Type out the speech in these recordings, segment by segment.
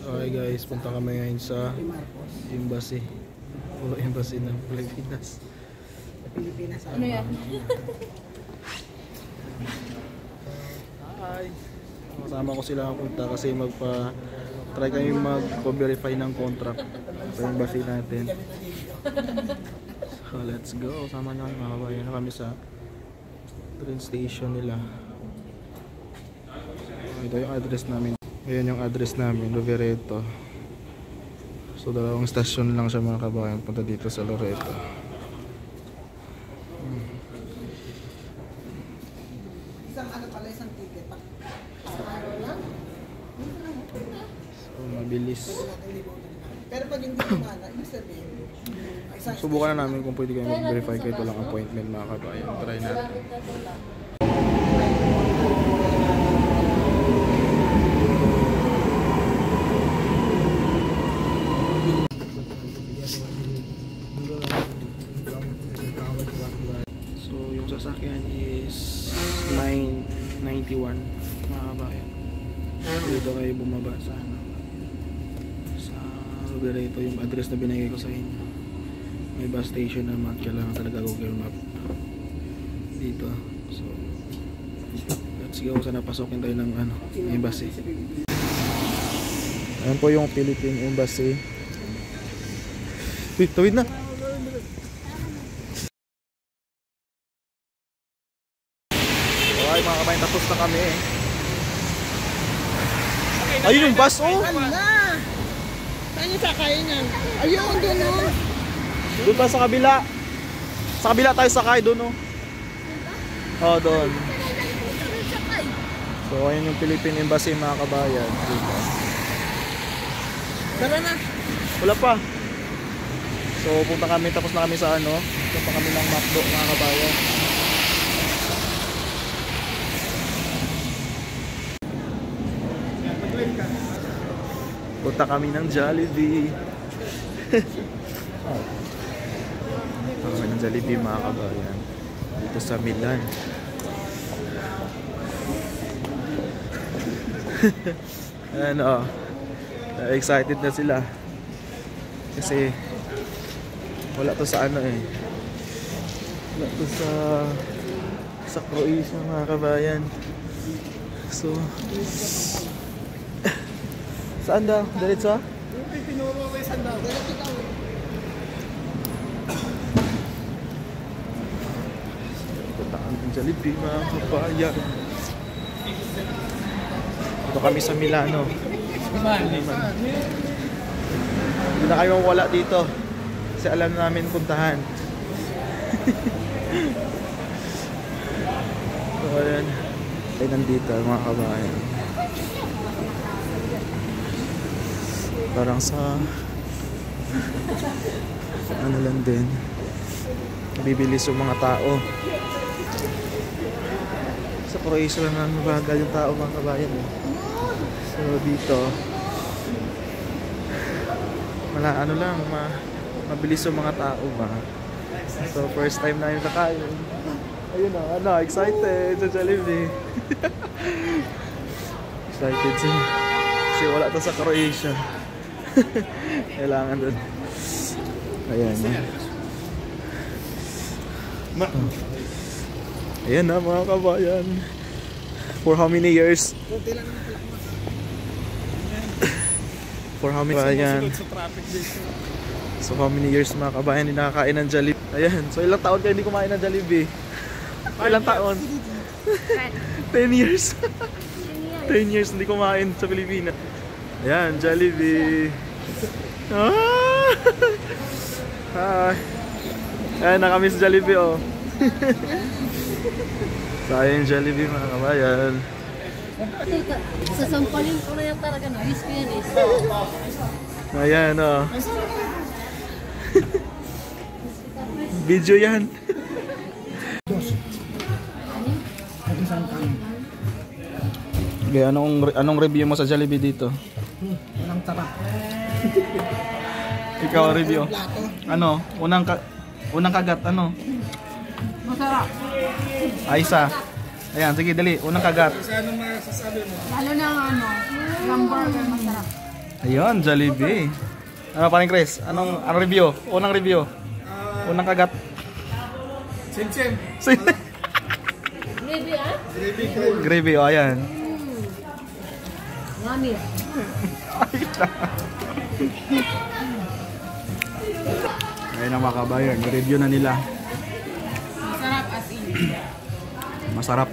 Okay guys, punta kami ngayon sa embassy. Puro embassy ng Pilipinas. Ano yan? Hi! Kasama ko sila punta kasi try kami mag-verify ng contract sa embassy natin. So let's go. Sama na kami, makabayan na kami sa train station nila. Ito yung address namin. Ayan yung address namin, Loreto. So dalawang stasyon lang siya mga kabayan, punta dito sa Loreto. Isang ano pala, isang ticket. So mabilis. Pero pag hindi kumana, ibig sabihin, Subukan na namin kung pwede kayo mag-verify kahit walang appointment mga kabayan. Try natin. So yung sasakyan is 991 mga kabayan. Dito kayo bumaba sa Loreto, yung address na binigay ko sa inyo. May bus station naman, kailangan talaga Google Map dito. So let's go, sana pasokin tayo ng embassy. Ayan po yung Philippine Embassy. Wait, tawid na. Okay mga kabayan, tapos na kami eh. Ayun yung bus oh! saan yung sakayin yan? Ayun, doon o. Doon pa sa kabila. Sa kabila tayo sakay doon oh. Oh, doon. So ayun yung Philippine Embassy mga kabayan dito. Tara na. Wala pa. So punta kami, tapos na kami sa punta pa kami ng McDo mga kabayan. Punta kami ng Jollibee. Punta kami ng Jollibee mga kabayan dito sa Milan. Excited na sila kasi wala to sa wala to sa Croatia mga kabayan. So saan daw? Diretso? Pinuro ko yung sandal. Punta kami ng Jollibee mga kabayan. Ito kami sa Milano. Hindi na kayo mawala dito kasi alam namin puntahan. So ayan, ay nandito mga kabayan. Parang sa ano lang din, bibilis yung mga tao. Sa Croatia lang na mabagal yung tao mga kabayan eh. So dito mabilis yung mga tao ba. So first time na yung kakain. Ayun excited sa Jollibee. Excited siya kasi wala to sa Croatia. Kailangan doon. Ayan ayan na mga kabayan. For how many years? For how many kabayan? So how many years mga kabayan hindi nakakain ng Jollibee? Ayan, so ilang taon kayo hindi kumain ng Jollibee? Ilang taon? 10 years. 10 years hindi kumain sa Pilipinas. Ayan, Jollibee. Hi. Ayan, nakamiss Jollibee oh. So ayan yung Jollibee mga kabayan. Sasampalin ko na yan talaga na. Risk yan eh. Ayan oh. Video yan. Okay, anong review mo sa Jollibee dito? Walang tara. Ikaw review. Unang kagat Masarap. Aisa. Ayan, sige dali, unang kagat. Lalo na hamburger masarap. Ayun, Jollibee. Ano pa rin, Chris? Anong review? Unang review? Unang kagat? Sim-sim. Gravy ah? Gravy, oh, ayan. Mami. Ayun ang mga kabayan, review na nila. Masarap as in. Masarap.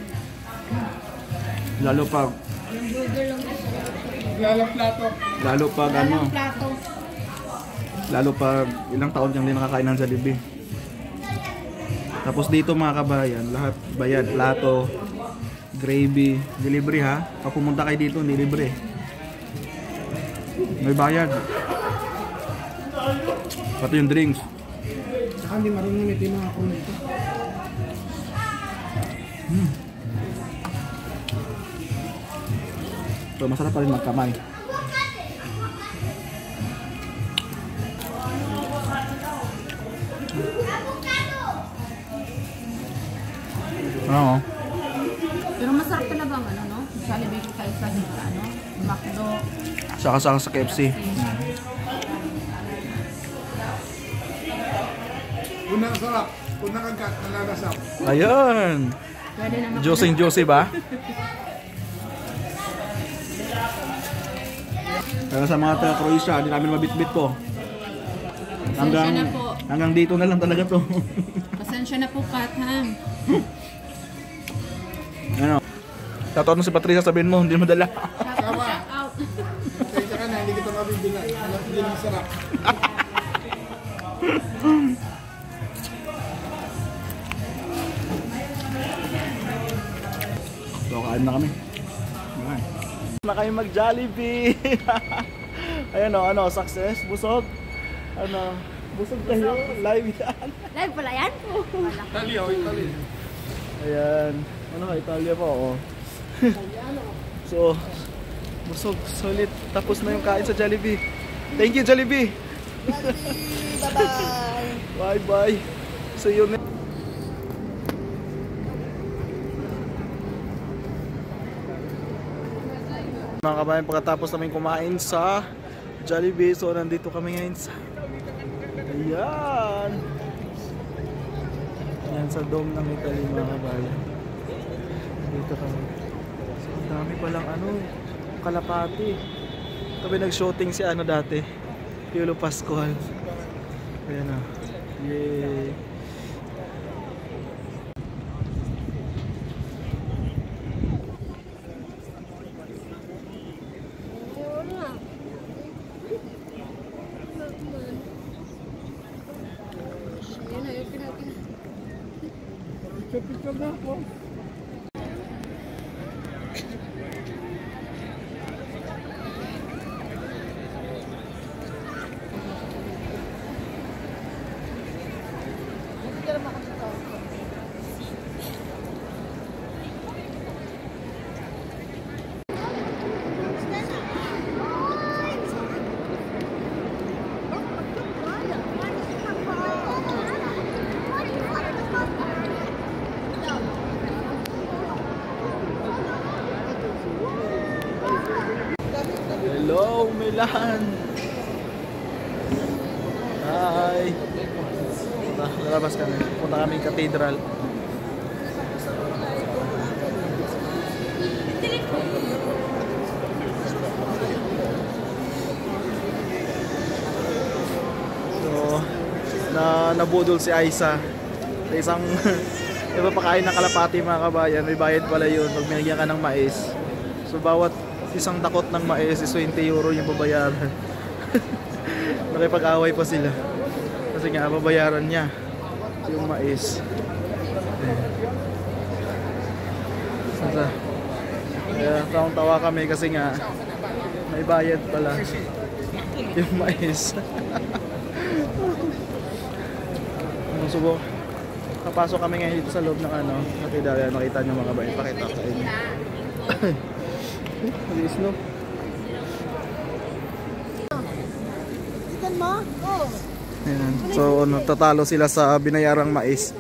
Lalo pag Yung burger lang masarap. Plato. lalo pag ano, Anong plato? lalo pag ilang taon kang hindi nakakain ng Jollibee. Tapos dito mga kabayan, lahat bayad, plato, gravy, delivery ha. Pag pumunta kayo dito, hindi libre. May bayad. Pati yung drinks. Saka hindi marunong ito yung mga crew nito. So masarap pa rin magkamay. Ano? Pero masarap talaga ang ano, no? Jollibee kaysa dito, ano? McDo. Saka sa KFC. Unang sarap. Unang kagat, nalalasap. Ayun. Pwede naman. Juicy ba? Kaya sa mga taga Croatia, hindi namin mabitbit to. Pasensya na po. Hanggang dito na lang talaga to. Pasensya na po, Kat, ha? Ano? Tataon si Patricia, sabihin mo, hindi mo dala. Tama. Shout out. Pasensya ka na, hindi kita mabibilan. Alam ko din ang sarap. So, kain na kami. Kain. Na kayo mag-Jollibee. Ayan o, ano, success, busog. Ano, busog kayo, live yan. Live pala yan po. Italy, oh, Italy. Ayan, ano ka, Italia pa ako. So, busog, solid. Tapos na yung kain sa Jollibee. Thank you, Jollibee. Bye-bye. Bye-bye. See you next. Mga kabayan, pagkatapos namin kumain sa Jollibee, so nandito kami ngayon sa ayan sa dome ng Italy mga kabayan. Dito kami, so ang dami palang ano, kalapati. Kami nag-shooting si ano dati, Piolo Pascual. Ayan na, yay. Picture na po. Hello, Milan! Hi! Lalabas kami. Punta kami cathedral. So, nabudol si Aiza sa isang iba pakain ng kalapati mga kabayan. May bayad pala yun pag binigyan ka ng mais. So, bawat isang takot ng mais is 20 euro yung babayaran. Nakipag-away pa sila kasi nga babayaran niya yung mais. Kaya tawang-tawa kami kasi nga may bayad pala yung mais. Subok. Kapasok kami ngayon dito sa loob ng ano, katedral. Makita nyo mga bayan, pakita sa inyo. Alis no. Ikan mo? Oo. Ayan. So tatalo sila sa binayarang mais.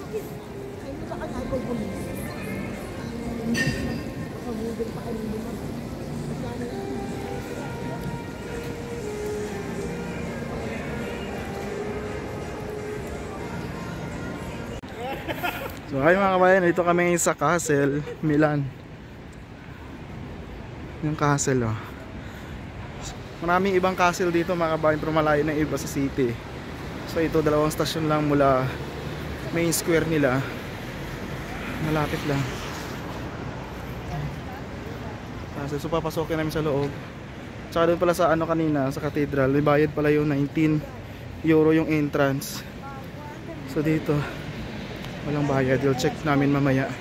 So hi mga kabayan, dito kami sa Castle, Milan. Yung castle oh. Maraming ibang castle dito mga kabayan, pero malayo na iba sa city. So ito, dalawang stasyon lang mula main square nila. Malapit lang. So papasokin namin sa loob. Tsaka doon pala sa ano kanina, sa cathedral, may bayad pala yung 19 euro yung entrance. So dito walang bayad, you'll check namin mamaya.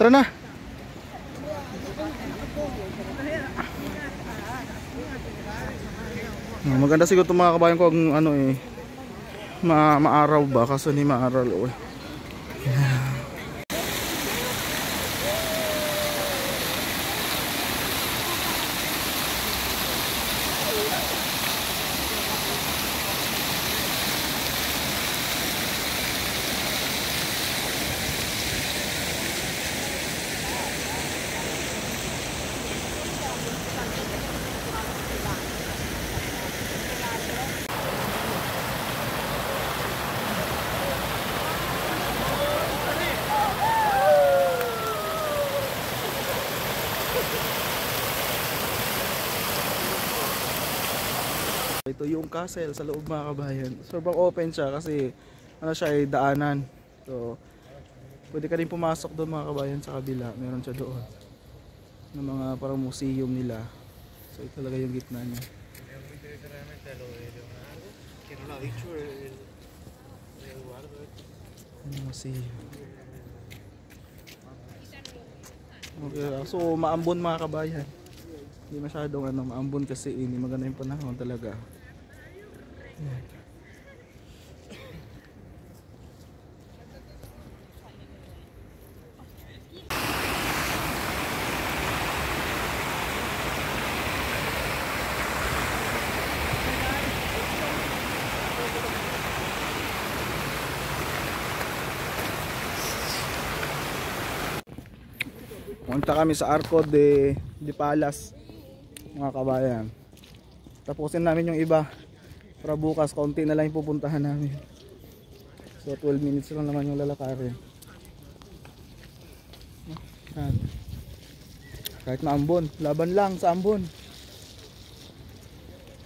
Tara na! Maganda siguro itong mga kabayan ko kung ano eh, maaraw ba, kaso hindi maaraw eh. Ito yung castle sa loob mga kabayan. Sobrang open siya kasi ano siya ay daanan. So pwede ka rin pumasok doon mga kabayan sa kabila. Meron siya doon ng mga parang museum nila. So ito talaga yung gitna niya. Museum. Okay, so maambon mga kabayan. Hindi masyadong ano, maambon kasi hindi maganda yung panahon talaga. Yan. Punta kami sa Arco de Palace mga kabayan. Tapusin namin yung iba para bukas konti na lang yung pupuntahan namin. So 12 minutes lang naman yung lalakarin. Kahit maambon, laban lang sa ambon.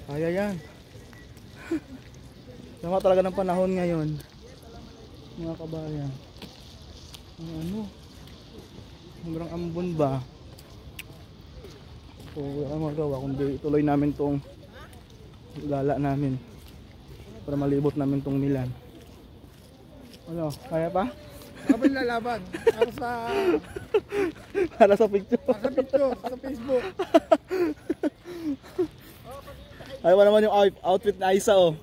Kaya yan. Tama talaga ng panahon ngayon mga kabayan. Ano? Sobrang ambon ba? So wala magawa kundi ituloy namin tong gala namin para malibot namin tong Milan. Ano? Kaya pa? Kami lalaban para sa Para sa picture. sa picture sa Facebook. Ay wala naman yung outfit na Isa oh.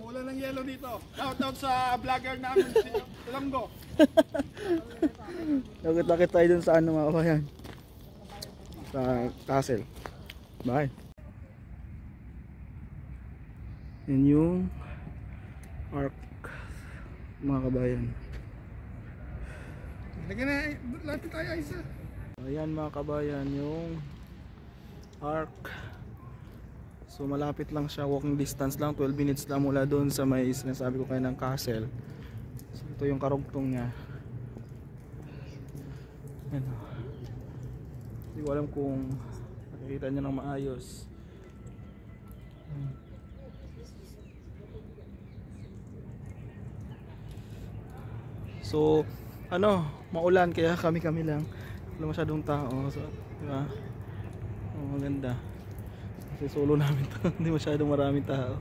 Umulan ng yellow dito. Shout out sa vlogger namin si Langgo. Lakit-lakit tayo dun sa ano mga kabayan, sa castle. Bye. Yan yung arc mga kabayan. Lagyan na, lapit tayo isa. Ayan mga kabayan yung arc. So malapit lang siya, walking distance lang, 12 minutes lang mula doon sa may sinasabi ko kayo ng castle. So ito yung karugtong niya. Ano. Hindi ko alam kung nakikita niya ng maayos. So ano, maulan kaya kami lang. Wala masyadong tao. So, diba? Oh, maganda. Kasi solo namin to. Hindi masyadong maraming tao.